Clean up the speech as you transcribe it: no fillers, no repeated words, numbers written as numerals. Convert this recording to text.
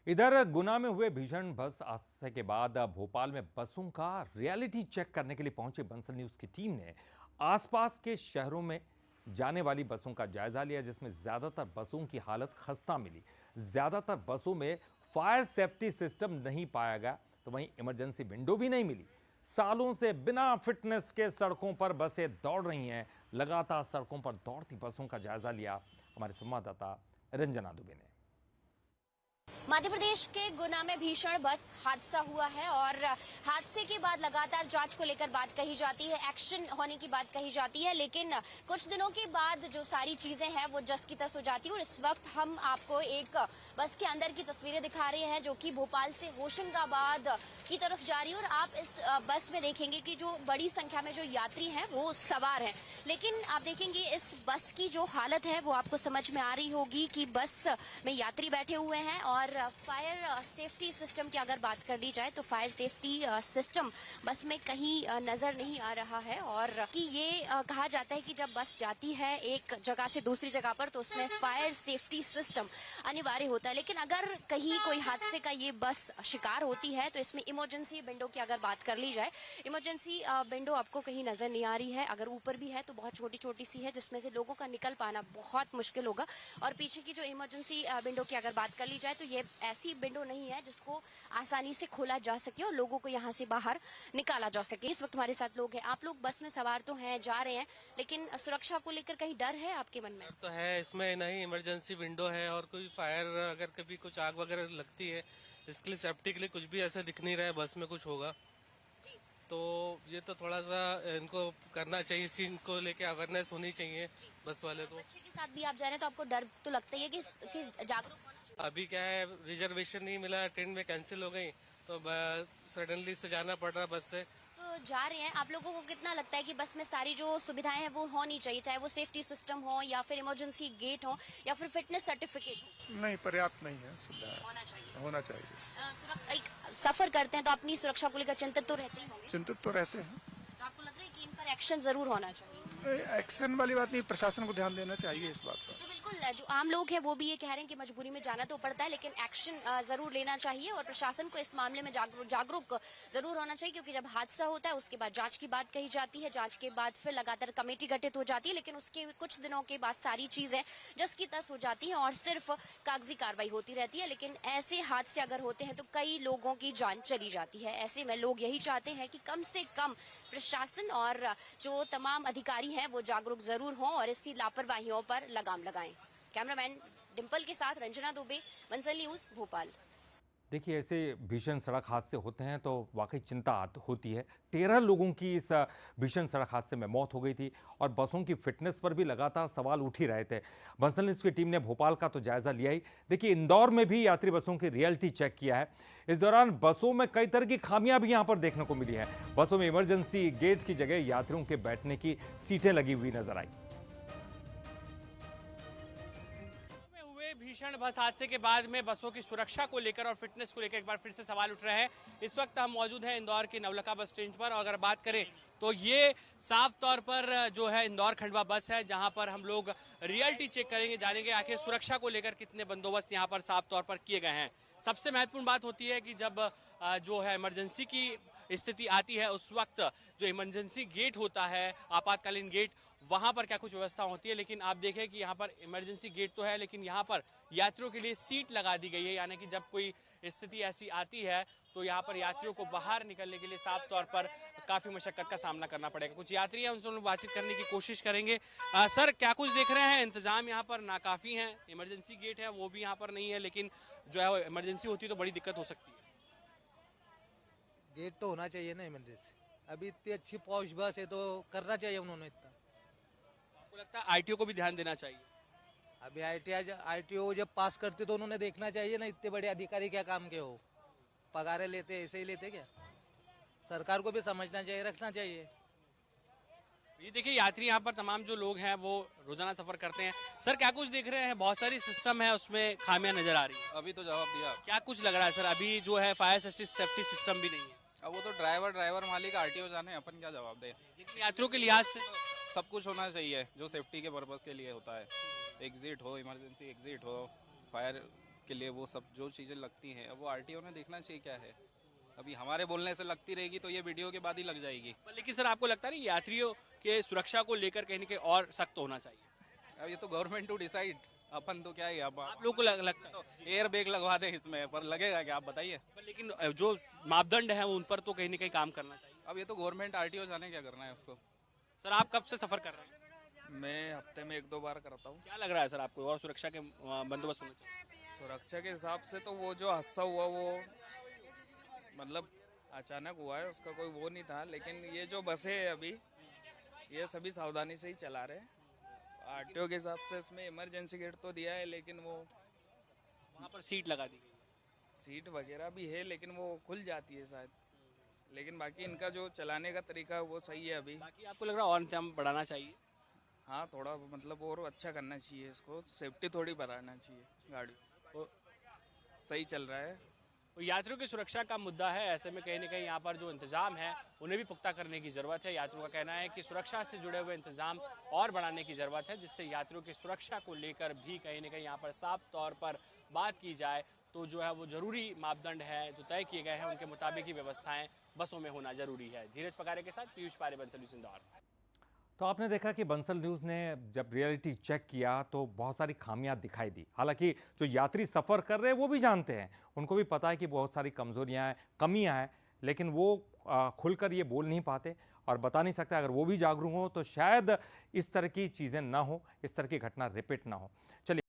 इधर गुना में हुए भीषण बस हादसे के बाद भोपाल में बसों का रियलिटी चेक करने के लिए पहुंची बंसल न्यूज की टीम ने आसपास के शहरों में जाने वाली बसों का जायजा लिया, जिसमें ज्यादातर बसों की हालत खस्ता मिली। ज्यादातर बसों में फायर सेफ्टी सिस्टम नहीं पाया गया, तो वहीं इमरजेंसी विंडो भी नहीं मिली। सालों से बिना फिटनेस के सड़कों पर बसें दौड़ रही हैं। लगातार सड़कों पर दौड़ती बसों का जायजा लिया हमारे संवाददाता रंजना दुबे ने। मध्य प्रदेश के गुना में भीषण बस हादसा हुआ है और हादसे के बाद लगातार जांच को लेकर बात कही जाती है, एक्शन होने की बात कही जाती है, लेकिन कुछ दिनों के बाद जो सारी चीजें हैं वो जस की तस हो जाती है। और इस वक्त हम आपको एक बस के अंदर की तस्वीरें दिखा रहे हैं जो कि भोपाल से होशंगाबाद की तरफ जा रही है। और आप इस बस में देखेंगे कि जो बड़ी संख्या में जो यात्री हैं वो सवार हैं, लेकिन आप देखेंगे इस बस की जो हालत है वो आपको समझ में आ रही होगी कि बस में यात्री बैठे हुए हैं। और फायर सेफ्टी सिस्टम की अगर बात कर ली जाए तो फायर सेफ्टी सिस्टम बस में कहीं नजर नहीं आ रहा है। और कि ये कहा जाता है कि जब बस जाती है एक जगह से दूसरी जगह पर तो उसमें फायर सेफ्टी सिस्टम अनिवार्य होता है, लेकिन अगर कहीं कोई हादसे का ये बस शिकार होती है तो इसमें इमरजेंसी विंडो की अगर बात कर ली जाए, इमरजेंसी विंडो आपको कहीं नजर नहीं आ रही है। अगर ऊपर भी है तो बहुत छोटी छोटी सी है, जिसमें से लोगों का निकल पाना बहुत मुश्किल होगा। और पीछे की जो इमरजेंसी विंडो की अगर बात कर ली जाए तो ये ऐसी विंडो नहीं है जिसको आसानी से खोला जा सके और लोगों को यहाँ से बाहर निकाला जा सके। इस वक्त हमारे साथ लोग हैं। आप लोग बस में सवार तो हैं, जा रहे हैं, लेकिन सुरक्षा को लेकर कहीं डर है आपके मन में? डर तो है, इसमें नहीं इमरजेंसी विंडो है और कोई फायर अगर कभी कुछ आग वगैरह लगती है, इसके लिए सेफ्टी के लिए कुछ भी ऐसा दिख नहीं रहा है बस में कुछ होगा। तो ये तो थोड़ा सा इनको करना चाहिए, इस चीज को लेके अवेयरनेस होनी चाहिए बस वाले को। बच्चे के साथ भी आप जा रहे हैं तो आपको डर तो लगता ही है कि जागरूक होना चाहिए। अभी क्या है, रिजर्वेशन नहीं मिला, ट्रेन में कैंसिल हो गई तो सडनली से जाना पड़ रहा बस से। तो जा रहे हैं, आप लोगों को कितना लगता है कि बस में सारी जो सुविधाएं हैं वो होनी चाहिए, चाहे वो सेफ्टी सिस्टम हो या फिर इमरजेंसी गेट हो या फिर फिटनेस सर्टिफिकेट हो? नहीं, पर्याप्त नहीं है, सुविधा होना चाहिए। चाहिए। एक सफर करते हैं तो अपनी सुरक्षा को लेकर चिंतित तो रहते ही होंगे। चिंतित तो रहते हैं। तो आपको लग रहा है कि इन पर एक्शन जरूर होना चाहिए? एक्शन वाली बात नहीं, प्रशासन को ध्यान देना चाहिए इस बात पर। तो बिल्कुल, जो आम लोग हैं वो भी ये कह रहे हैं कि मजबूरी में जाना तो पड़ता है, लेकिन एक्शन जरूर लेना चाहिए और प्रशासन को इस मामले में जागरूक जरूर होना चाहिए, क्योंकि जब हादसा होता है उसके बाद जांच की बात कही जाती है, जांच के बाद फिर लगातार कमेटी गठित हो जाती है, लेकिन उसके कुछ दिनों के बाद सारी चीजें जस की तस हो जाती है और सिर्फ कागजी कार्रवाई होती रहती है। लेकिन ऐसे हादसे अगर होते हैं तो कई लोगों की जान चली जाती है। ऐसे में लोग यही चाहते हैं कि कम से कम प्रशासन और जो तमाम अधिकारी हैं वो जागरूक जरूर हों और इसी लापरवाहियों पर लगाम लगाएं। कैमरामैन डिंपल के साथ रंजना दुबे, बंसल न्यूज, भोपाल। देखिए, ऐसे भीषण सड़क हादसे होते हैं तो वाकई चिंता होती है। 13 लोगों की इस भीषण सड़क हादसे में मौत हो गई थी और बसों की फिटनेस पर भी लगातार सवाल उठ ही रहे थे। बंसल न्यूज़ की टीम ने भोपाल का तो जायजा लिया ही, देखिए इंदौर में भी यात्री बसों की रियलिटी चेक किया है। इस दौरान बसों में कई तरह की खामियां भी यहाँ पर देखने को मिली है। बसों में इमरजेंसी गेट की जगह यात्रियों के बैठने की सीटें लगी हुई नजर आई। भीषण बस हादसे के बाद में बसों की सुरक्षा को लेकर और फिटनेस को लेकर एक बार फिर से सवाल उठ रहे हैं। इस वक्त हम मौजूद हैं इंदौर के नवलखा बस स्टैंड पर और अगर बात करें तो ये साफ तौर पर जो है इंदौर खंडवा बस है, जहां पर हम लोग रियलिटी चेक करेंगे, जानेंगे आखिर सुरक्षा को लेकर कितने बंदोबस्त यहां पर साफ तौर पर किए गए हैं। सबसे महत्वपूर्ण बात होती है कि जब जो है इमरजेंसी की स्थिति आती है उस वक्त जो इमरजेंसी गेट होता है, आपातकालीन गेट, वहां पर क्या कुछ व्यवस्था होती है। लेकिन आप देखें कि यहाँ पर इमरजेंसी गेट तो है, लेकिन यहाँ पर यात्रियों के लिए सीट लगा दी गई है, यानी कि जब कोई स्थिति ऐसी आती है तो यहाँ पर यात्रियों को बाहर निकलने के लिए साफ तौर पर काफी मशक्कत का सामना करना पड़ेगा। कुछ यात्री हैं, उनसे बातचीत करने की कोशिश करेंगे। सर, क्या कुछ देख रहे हैं? इंतजाम यहाँ पर नाकाफी है, इमरजेंसी गेट है वो भी यहाँ पर नहीं है, लेकिन जो है इमरजेंसी होती है तो बड़ी दिक्कत हो सकती है। गेट तो होना चाहिए ना इमरजेंसी। अभी इतनी अच्छी पॉश बस है तो करना चाहिए उन्होंने इतना। आपको लगता है आईटीओ को भी ध्यान देना चाहिए? अभी आईटीओ जब पास करते तो उन्होंने देखना चाहिए ना, इतने बड़े अधिकारी क्या काम के हो, पगारे लेते ऐसे ही लेते क्या? सरकार को भी समझना चाहिए, रखना चाहिए। ये देखिए, यात्री यहाँ पर तमाम जो लोग हैं वो रोजाना सफर करते हैं। सर, क्या कुछ देख रहे हैं? बहुत सारी सिस्टम है, उसमें खामियां नजर आ रही है। अभी तो जवाब दिया। क्या कुछ लग रहा है सर? अभी जो है फायर सेफ्टी सिस्टम भी नहीं है। अब वो तो ड्राइवर मालिक आरटीओ जाने, अपन क्या जवाब दे। लेकिन यात्रियों के लिहाज से सब कुछ होना चाहिए जो सेफ्टी के पर्पस के लिए होता है। एग्जिट हो, इमरजेंसी एग्जिट हो, फायर के लिए वो सब जो चीज़ें लगती हैं अब वो आरटीओ ने देखना चाहिए क्या है। अभी हमारे बोलने से लगती रहेगी तो ये वीडियो के बाद ही लग जाएगी। पर लेकिन सर आपको लगता नहीं यात्रियों के सुरक्षा को लेकर कहीं ना कहीं और सख्त होना चाहिए? अब ये तो गवर्नमेंट टू डिसाइड, अपन तो क्या ही अब आप लोगों को लगता है तो एयर बैग लगवा दे इसमें, पर लगेगा क्या आप बताइए। पर लेकिन जो मापदंड है उन पर तो कहीं ना कहीं काम करना चाहिए। अब ये तो गवर्नमेंट आरटीओ जाने क्या करना है उसको। सर आप कब से सफर कर रहे हैं? मैं हफ्ते में 1-2 बार करता हूँ। क्या लग रहा है सर आपको और सुरक्षा के बंदोबस्त होना चाहिए? सुरक्षा के हिसाब से तो वो जो हादसा हुआ वो मतलब अचानक हुआ है, उसका कोई वो नहीं था। लेकिन ये जो बसें हैं अभी ये सभी सावधानी से ही चला रहे हैं। आरटीओ के हिसाब से इसमें इमरजेंसी गेट तो दिया है, लेकिन वो वहाँ पर सीट लगा दी गई। सीट वगैरह भी है लेकिन वो खुल जाती है शायद। लेकिन बाकी इनका जो चलाने का तरीका है वो सही है अभी। बाकी आपको लग रहा है और इंतजाम बढ़ाना चाहिए? हाँ, थोड़ा मतलब और अच्छा करना चाहिए इसको, सेफ्टी थोड़ी बढ़ाना चाहिए गाड़ी को। सही चल रहा है। तो यात्रियों की सुरक्षा का मुद्दा है, ऐसे में कहीं ना कहीं यहाँ पर जो इंतजाम है उन्हें भी पुख्ता करने की ज़रूरत है। यात्रियों का कहना है कि सुरक्षा से जुड़े हुए इंतजाम और बढ़ाने की ज़रूरत है, जिससे यात्रियों की सुरक्षा को लेकर भी कहीं ना कहीं यहाँ पर साफ तौर पर बात की जाए तो जो है वो ज़रूरी मापदंड है जो तय किए गए हैं उनके मुताबिक ही व्यवस्थाएं बसों में होना जरूरी है। धीरज पकारे के साथ पीयूष पारे, बंसल न्यूज़ इंदौर। तो आपने देखा कि बंसल न्यूज़ ने जब रियलिटी चेक किया तो बहुत सारी खामियां दिखाई दी। हालांकि जो यात्री सफ़र कर रहे हैं वो भी जानते हैं, उनको भी पता है कि बहुत सारी कमज़ोरियां हैं, कमियां हैं, लेकिन वो खुलकर ये बोल नहीं पाते और बता नहीं सकते। अगर वो भी जागरूक हो तो शायद इस तरह की चीज़ें ना हो, इस तरह की घटना रिपीट ना हो। चलिए।